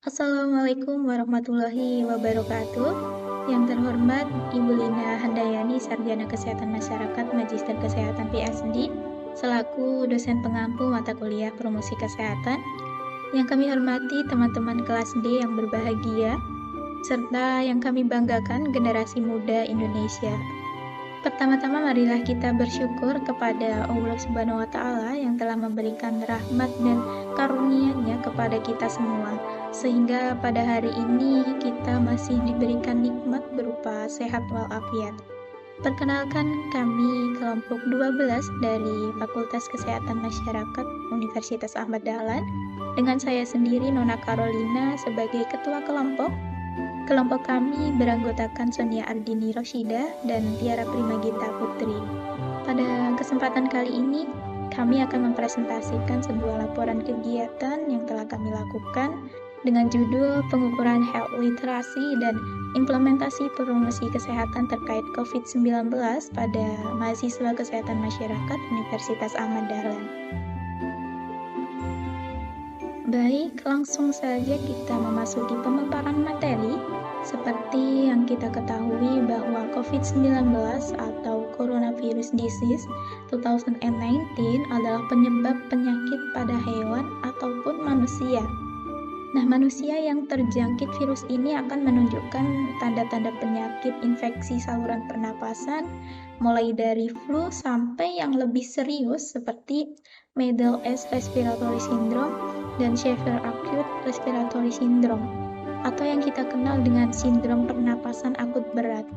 Assalamualaikum warahmatullahi wabarakatuh. Yang terhormat Ibu Lina Handayani, Sarjana Kesehatan Masyarakat Magister Kesehatan PhD, selaku dosen pengampu mata kuliah Promosi Kesehatan. Yang kami hormati teman-teman kelas D yang berbahagia, serta yang kami banggakan generasi muda Indonesia. Pertama-tama marilah kita bersyukur kepada Allah Subhanahu wa Ta'ala yang telah memberikan rahmat dan karunia-Nya kepada kita semua, sehingga pada hari ini kita masih diberikan nikmat berupa sehat walafiat. Perkenalkan, kami kelompok 12 dari Fakultas Kesehatan Masyarakat Universitas Ahmad Dahlan, dengan saya sendiri Nona Carolina sebagai ketua kelompok. Kelompok kami beranggotakan Sonia Ardini Roshida dan Tiara Primagita Putri. Pada kesempatan kali ini, kami akan mempresentasikan sebuah laporan kegiatan yang telah kami lakukan dengan judul Pengukuran Health Literasi dan Implementasi Promosi Kesehatan terkait COVID-19 pada mahasiswa Kesehatan Masyarakat Universitas Ahmad Dahlan. Baik, langsung saja kita memasuki pemaparan materi. Seperti yang kita ketahui bahwa COVID-19 atau Coronavirus Disease 2019 adalah penyebab penyakit pada hewan ataupun manusia. Nah, manusia yang terjangkit virus ini akan menunjukkan tanda-tanda penyakit infeksi saluran pernapasan, mulai dari flu sampai yang lebih serius seperti Middle East Respiratory Syndrome dan Severe Acute Respiratory Syndrome, atau yang kita kenal dengan sindrom pernapasan akut berat.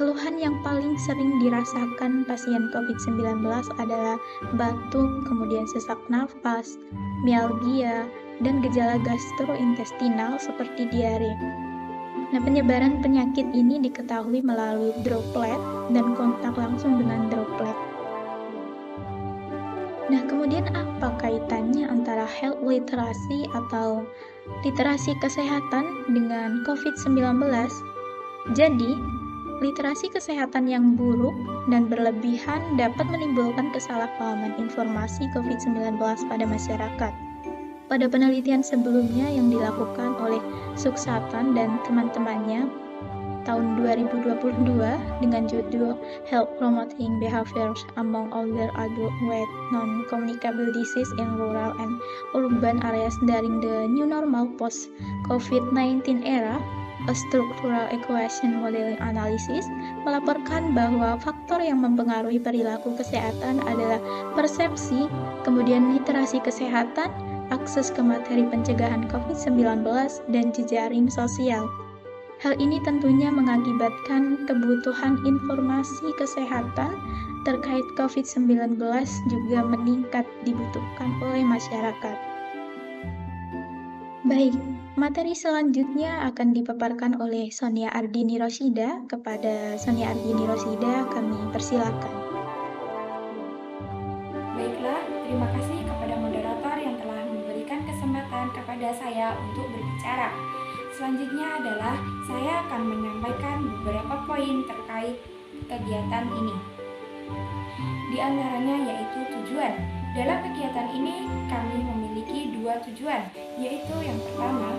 Keluhan yang paling sering dirasakan pasien COVID-19 adalah batuk, kemudian sesak nafas, mialgia, dan gejala gastrointestinal seperti diare. Nah, penyebaran penyakit ini diketahui melalui droplet dan kontak langsung dengan droplet. Nah, kemudian apa kaitannya antara health literasi atau literasi kesehatan dengan COVID-19? Jadi, literasi kesehatan yang buruk dan berlebihan dapat menimbulkan kesalahpahaman informasi COVID-19 pada masyarakat. Pada penelitian sebelumnya yang dilakukan oleh Suksatan dan teman-temannya tahun 2022 dengan judul Health Promoting Behaviors Among Older Adults with Non-Communicable Disease in Rural and Urban Areas During the New Normal Post-COVID-19 Era, A Structural Equation Modeling Analysis, melaporkan bahwa faktor yang mempengaruhi perilaku kesehatan adalah persepsi, kemudian literasi kesehatan, akses ke materi pencegahan COVID-19, dan jejaring sosial. Hal ini tentunya mengakibatkan kebutuhan informasi kesehatan terkait COVID-19 juga meningkat dibutuhkan oleh masyarakat. Baik, materi selanjutnya akan dipaparkan oleh Sonia Ardini Roshida. Kepada Sonia Ardini Roshida, kami persilakan. Baiklah, terima kasih kepada moderator yang telah memberikan kesempatan kepada saya untuk berbicara. Selanjutnya adalah saya akan menyampaikan beberapa poin terkait kegiatan ini. Di antaranya yaitu tujuan. Dalam kegiatan ini kami memiliki dua tujuan, yaitu yang pertama,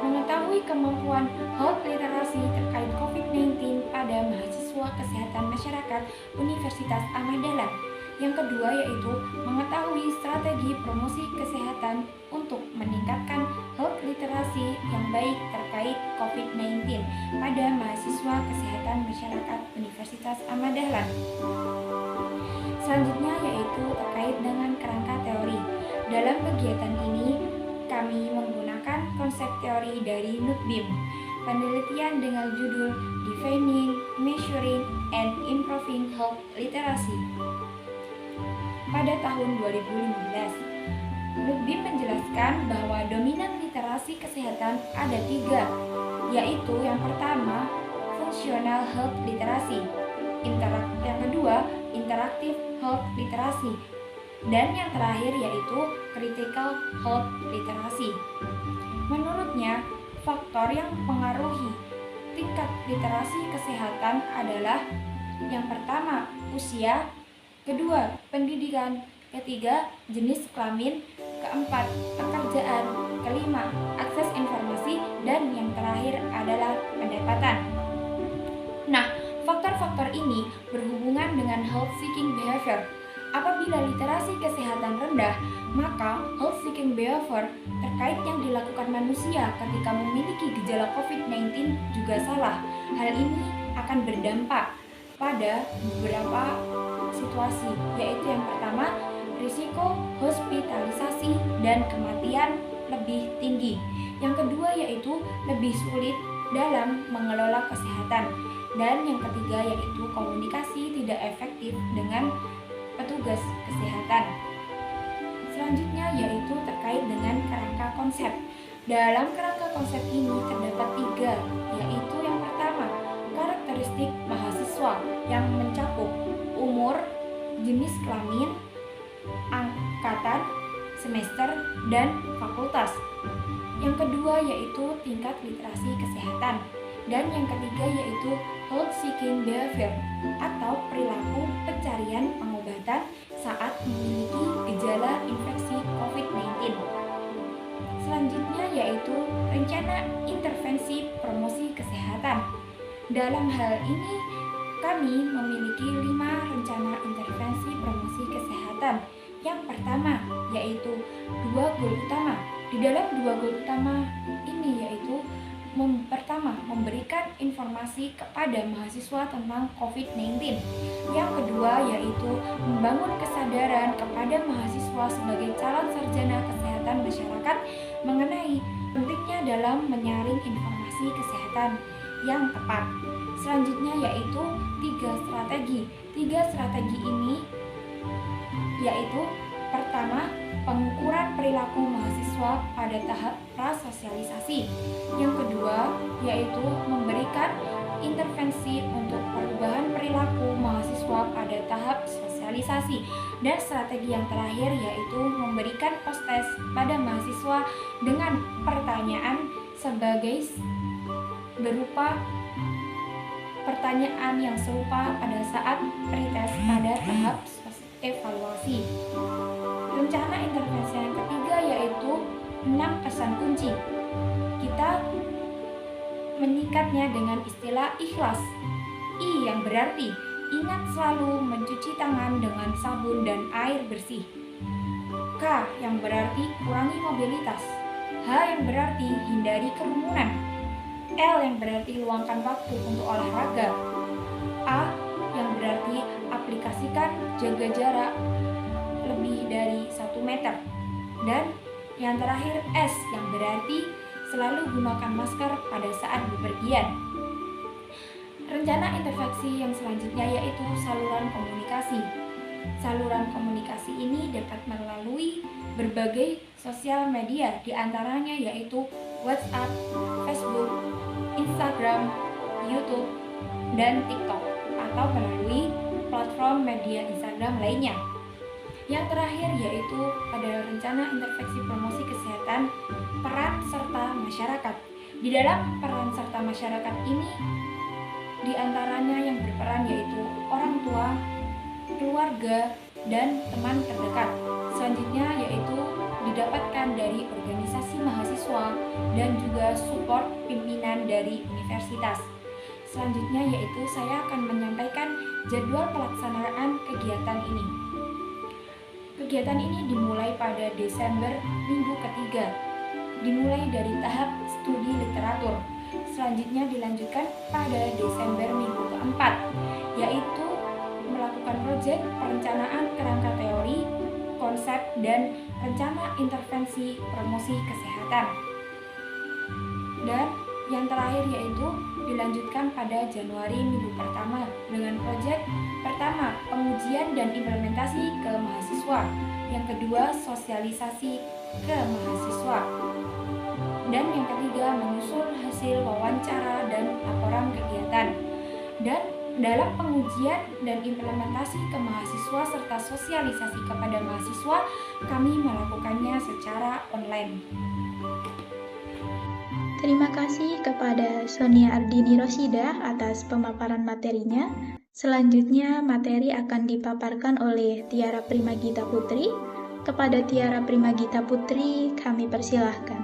mengetahui kemampuan health literasi terkait COVID-19 pada mahasiswa kesehatan masyarakat Universitas Ahmad Dahlan. Yang kedua yaitu mengetahui strategi promosi kesehatan untuk meningkatkan health literasi yang baik terkait COVID-19 pada mahasiswa kesehatan masyarakat Universitas Ahmad Dahlan. Selanjutnya yaitu terkait dengan kerangka teori. Dalam kegiatan ini kami menggunakan konsep teori dari NUTBIM, penelitian dengan judul Defining, Measuring, and Improving Health Literacy. Pada tahun 2015, NUTBIM menjelaskan bahwa dominan literasi kesehatan ada tiga, yaitu yang pertama, Functional Health Literacy, yang kedua, Interactive Health Literacy, dan yang terakhir yaitu Critical Health Literacy. Menurutnya, faktor yang mempengaruhi tingkat literasi kesehatan adalah yang pertama, usia, kedua, pendidikan, ketiga, jenis kelamin, keempat, pekerjaan pekerjaan, kelima, akses informasi, dan yang terakhir adalah pendapatan. Nah, faktor-faktor ini berhubungan dengan health seeking behavior. Apabila literasi kesehatan rendah, maka health seeking behavior terkait yang dilakukan manusia ketika memiliki gejala COVID-19 juga salah. Hal ini akan berdampak pada beberapa situasi, yaitu yang pertama, risiko hospitalisasi dan kematian lebih tinggi. Yang kedua yaitu lebih sulit dalam mengelola kesehatan. Dan yang ketiga yaitu komunikasi tidak efektif dengan petugas kesehatan. Selanjutnya yaitu terkait dengan kerangka konsep. Dalam kerangka konsep ini terdapat 3, yaitu yang pertama, karakteristik mahasiswa yang mencakup umur, jenis kelamin, angkatan, semester, dan fakultas. Yang kedua yaitu tingkat literasi kesehatan. Dan yang ketiga yaitu health seeking behavior atau perilaku pencarian pengobatan saat memiliki gejala infeksi COVID-19. Selanjutnya yaitu rencana intervensi promosi kesehatan. Dalam hal ini kami memiliki 5 rencana intervensi promosi kesehatan. Yang pertama yaitu 2 goal utama. Di dalam 2 goal utama ini yaitu pertama, memberikan informasi kepada mahasiswa tentang COVID-19. Yang kedua yaitu membangun kesadaran kepada mahasiswa sebagai calon sarjana kesehatan masyarakat mengenai pentingnya dalam menyaring informasi kesehatan yang tepat. Selanjutnya yaitu 3 strategi. 3 strategi ini yaitu pertama, pengukuran perilaku mahasiswa pada tahap prasosialisasi. Yang kedua, yaitu memberikan intervensi untuk perubahan perilaku mahasiswa pada tahap sosialisasi. Dan strategi yang terakhir yaitu memberikan post-test pada mahasiswa dengan pertanyaan sebagai berupa pertanyaan yang serupa pada saat pretest pada tahap evaluasi. Rencana intervensi yang ketiga yaitu 6 pesan kunci. Kita menyingkatnya dengan istilah ikhlas. I yang berarti ingat selalu mencuci tangan dengan sabun dan air bersih. K yang berarti kurangi mobilitas. H yang berarti hindari kerumunan. L yang berarti luangkan waktu untuk olahraga. A yang berarti aplikasikan jaga jarak lebih dari 1 meter. Dan yang terakhir S yang berarti selalu gunakan masker pada saat bepergian. Rencana intervensi yang selanjutnya yaitu saluran komunikasi. Saluran komunikasi ini dapat melalui berbagai sosial media, diantaranya yaitu WhatsApp, Facebook, Instagram, YouTube, dan TikTok, atau melalui platform media Instagram lainnya. Yang terakhir yaitu pada rencana intervensi promosi kesehatan, peran serta masyarakat. Di dalam peran serta masyarakat ini, diantaranya yang berperan yaitu orang tua, keluarga, dan teman terdekat. Selanjutnya yaitu didapatkan dari organisasi mahasiswa dan juga support pimpinan dari universitas. Selanjutnya yaitu saya akan menyampaikan jadwal pelaksanaan kegiatan ini. Kegiatan ini dimulai pada Desember minggu ketiga, dimulai dari tahap studi literatur. Selanjutnya dilanjutkan pada Desember minggu keempat, yaitu melakukan proyek perencanaan kerangka teori, konsep, dan rencana intervensi promosi kesehatan. Dan yang terakhir yaitu dilanjutkan pada Januari minggu pertama dengan proyek pertama, pengujian dan implementasi ke mahasiswa. Yang kedua, sosialisasi ke mahasiswa. Dan yang ketiga, menyusun hasil wawancara dan laporan kegiatan. Dan dalam pengujian dan implementasi ke mahasiswa serta sosialisasi kepada mahasiswa, kami melakukannya secara online. Terima kasih kepada Sonia Ardini Rosida atas pemaparan materinya. Selanjutnya, materi akan dipaparkan oleh Tiara Primagita Putri, Kepada Tiara Primagita Putri, kami persilahkan.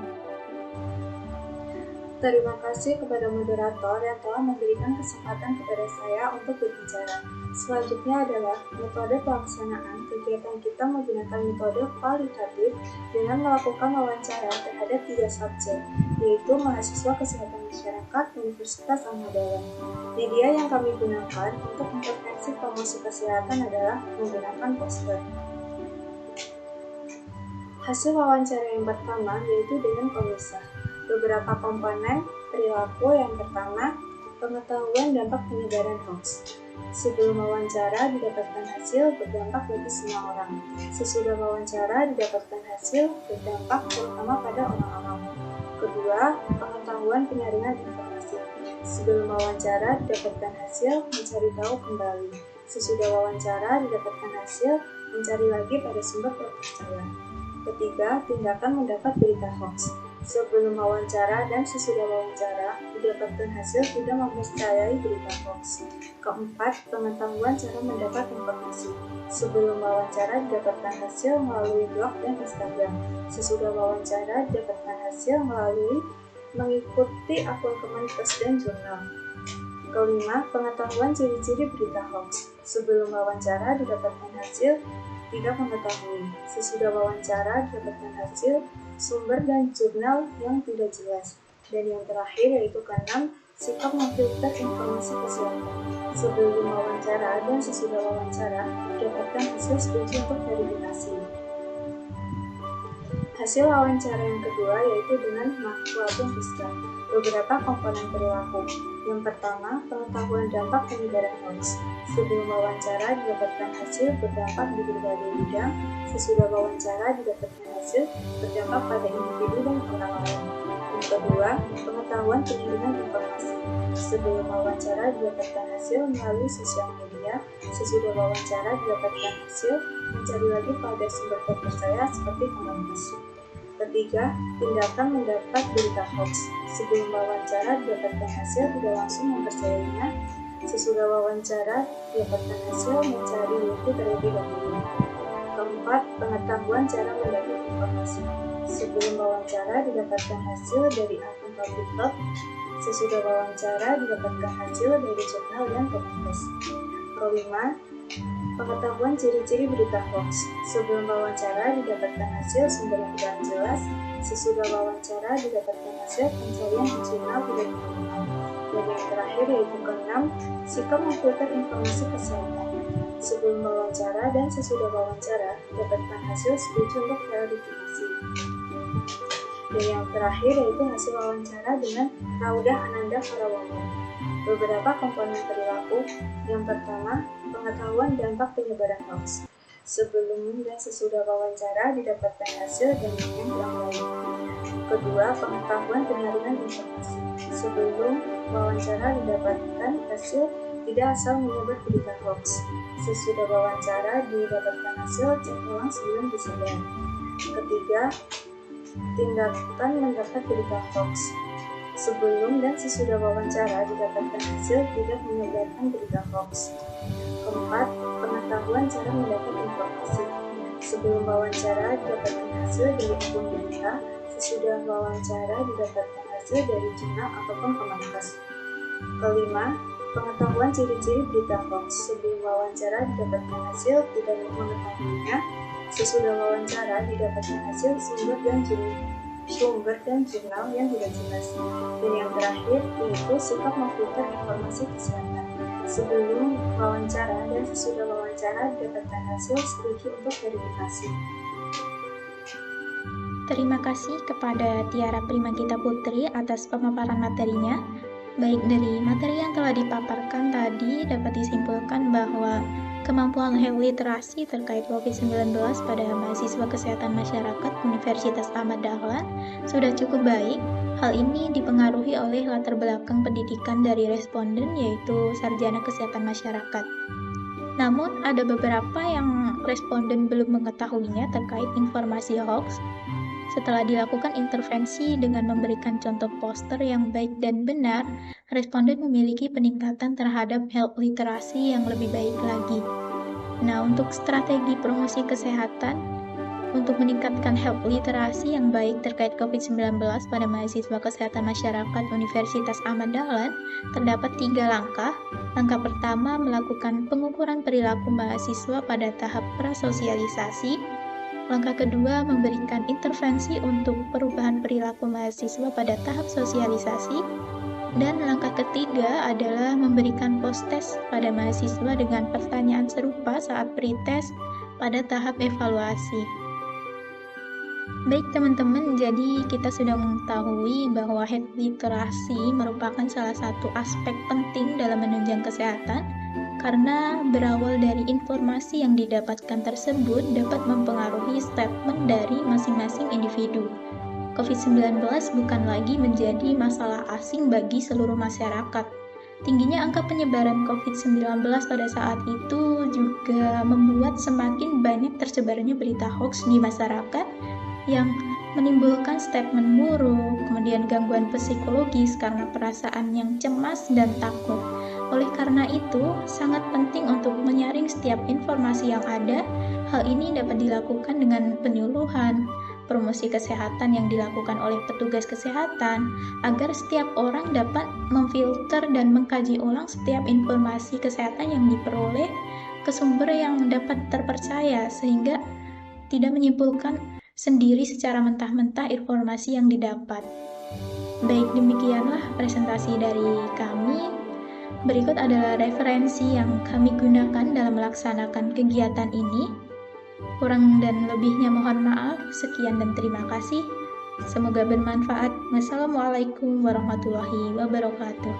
Terima kasih kepada moderator yang telah memberikan kesempatan kepada saya untuk berbicara. Selanjutnya adalah metode pelaksanaan. Kegiatan kita menggunakan metode kualitatif dengan melakukan wawancara terhadap 3 subjek, yaitu mahasiswa kesehatan masyarakat Universitas Ahmad Dahlan. Media yang kami gunakan untuk intervensi promosi kesehatan adalah menggunakan poster. Hasil wawancara yang pertama yaitu dengan pemisah. Beberapa komponen perilaku. Yang pertama, pengetahuan dampak penyebaran hoax. Sebelum wawancara didapatkan hasil berdampak bagi semua orang. Sesudah wawancara didapatkan hasil berdampak terutama pada orang-orang. Kedua, pengetahuan penyaringan informasi. Sebelum wawancara didapatkan hasil mencari tahu kembali. Sesudah wawancara didapatkan hasil mencari lagi pada sumber terpercaya. Ketiga, tindakan mendapat berita hoax. Sebelum wawancara dan sesudah wawancara, didapatkan hasil tidak mempercayai berita hoax. Keempat, pengetahuan cara mendapat informasi. Sebelum wawancara, didapatkan hasil melalui blog dan Instagram. Sesudah wawancara, didapatkan hasil melalui mengikuti akun Kemenkes dan jurnal. Kelima, pengetahuan ciri-ciri berita hoax. Sebelum wawancara, didapatkan hasil tidak mengetahui. Sesudah wawancara, didapatkan hasil sumber dan jurnal yang tidak jelas. Dan yang terakhir yaitu keenam, sikap memfilter informasi kesehatan. Sebelum wawancara dan sesudah wawancara, dapatkan hasil setuju untuk verifikasi. Hasil wawancara yang kedua yaitu dengan makluatum fiskal. Beberapa komponen perilaku. Yang pertama, pengetahuan dampak penyebaran hoax. Sebelum wawancara didapatkan hasil berdampak di berbagai bidang. Sesudah wawancara didapatkan hasil berdampak pada individu dan orang lain. Yang kedua, pengetahuan penyaringan informasi. Sebelum wawancara didapatkan hasil melalui sosial media. Sesudah wawancara didapatkan hasil mencari lagi pada sumber terpercaya seperti Kemenkes. Ketiga, tindakan mendapat berita hoax. Sebelum wawancara didapatkan hasil tidak langsung mempercayainya. Sesudah wawancara didapatkan hasil mencari bukti terlebih dahulu. Keempat, pengetahuan cara mendapat informasi. Sebelum wawancara didapatkan hasil dari akun public blog. Sesudah wawancara didapatkan hasil dari jurnal dan Kemenkes. Kelima, pengetahuan ciri-ciri berita hoax. Sebelum wawancara didapatkan hasil sumber yang tidak jelas. Sesudah wawancara didapatkan hasil pencarian di jurnal tidak ditemukan. Dan yang terakhir yaitu keenam, sikap memfilter informasi kesehatan. Sebelum wawancara dan sesudah wawancara didapatkan hasil setuju untuk verifikasi. Dan yang terakhir yaitu hasil wawancara dengan Raudah Ananda Parawono. Beberapa komponen perilaku. Yang pertama, pengetahuan dampak penyebaran hoax. Sebelum dan sesudah wawancara didapatkan hasil dan yang lain. Kedua, pengetahuan penyaringan informasi. Sebelum wawancara didapatkan hasil tidak asal menyebar berita hoax. Sesudah wawancara didapatkan hasil cek ulang sebelum disebar. Ketiga, tindakan mendapat berita hoax. Sebelum dan sesudah wawancara didapatkan hasil tidak menyebarkan berita hoax. Keempat, pengetahuan cara mendapat informasi. Sebelum wawancara didapatkan hasil dari akun berita. Sesudah wawancara didapatkan hasil dari jurnal ataupun Kemenkes. Kelima, pengetahuan ciri-ciri berita hoax. Sebelum wawancara didapatkan hasil tidak mengetahuinya. Sesudah wawancara didapatkan hasil sumber dan jurnal yang tidak jelas. Dan yang terakhir yaitu sikap memfilter informasi kesehatan. Sebelum wawancara dan sesudah wawancara didapatkan hasil setuju untuk verifikasi. Terima kasih kepada Tiara Primagita Putri atas pemaparan materinya. Baik dari materi yang telah dipaparkan tadi dapat disimpulkan bahwa kemampuan health literasi terkait COVID-19 pada mahasiswa kesehatan masyarakat Universitas Ahmad Dahlan sudah cukup baik. Hal ini dipengaruhi oleh latar belakang pendidikan dari responden yaitu sarjana kesehatan masyarakat. Namun ada beberapa yang responden belum mengetahuinya terkait informasi hoax. Setelah dilakukan intervensi dengan memberikan contoh poster yang baik dan benar, responden memiliki peningkatan terhadap health literasi yang lebih baik lagi. Nah, untuk strategi promosi kesehatan, Untuk meningkatkan health literasi yang baik terkait COVID-19 pada mahasiswa kesehatan masyarakat Universitas Ahmad Dahlan, terdapat 3 langkah. Langkah pertama, melakukan pengukuran perilaku mahasiswa pada tahap prasosialisasi. Langkah kedua, memberikan intervensi untuk perubahan perilaku mahasiswa pada tahap sosialisasi. Dan langkah ketiga adalah memberikan post-test pada mahasiswa dengan pertanyaan serupa saat pretest pada tahap evaluasi. Baik teman-teman, jadi kita sudah mengetahui bahwa health literasi merupakan salah satu aspek penting dalam menunjang kesehatan karena berawal dari informasi yang didapatkan tersebut dapat mempengaruhi statement dari masing-masing individu. COVID-19 bukan lagi menjadi masalah asing bagi seluruh masyarakat. Tingginya angka penyebaran COVID-19 pada saat itu juga membuat semakin banyak tersebarnya berita hoax di masyarakat yang menimbulkan statement buruk, kemudian gangguan psikologis karena perasaan yang cemas dan takut. Oleh karena itu, sangat penting untuk menyaring setiap informasi yang ada. Hal ini dapat dilakukan dengan penyuluhan, promosi kesehatan yang dilakukan oleh petugas kesehatan, agar setiap orang dapat memfilter dan mengkaji ulang setiap informasi kesehatan yang diperoleh ke sumber yang dapat terpercaya, sehingga tidak menyimpulkan sendiri secara mentah-mentah informasi yang didapat. Baik, demikianlah presentasi dari kami. Berikut adalah referensi yang kami gunakan dalam melaksanakan kegiatan ini. Kurang dan lebihnya mohon maaf. Sekian dan terima kasih. Semoga bermanfaat. Wassalamualaikum warahmatullahi wabarakatuh.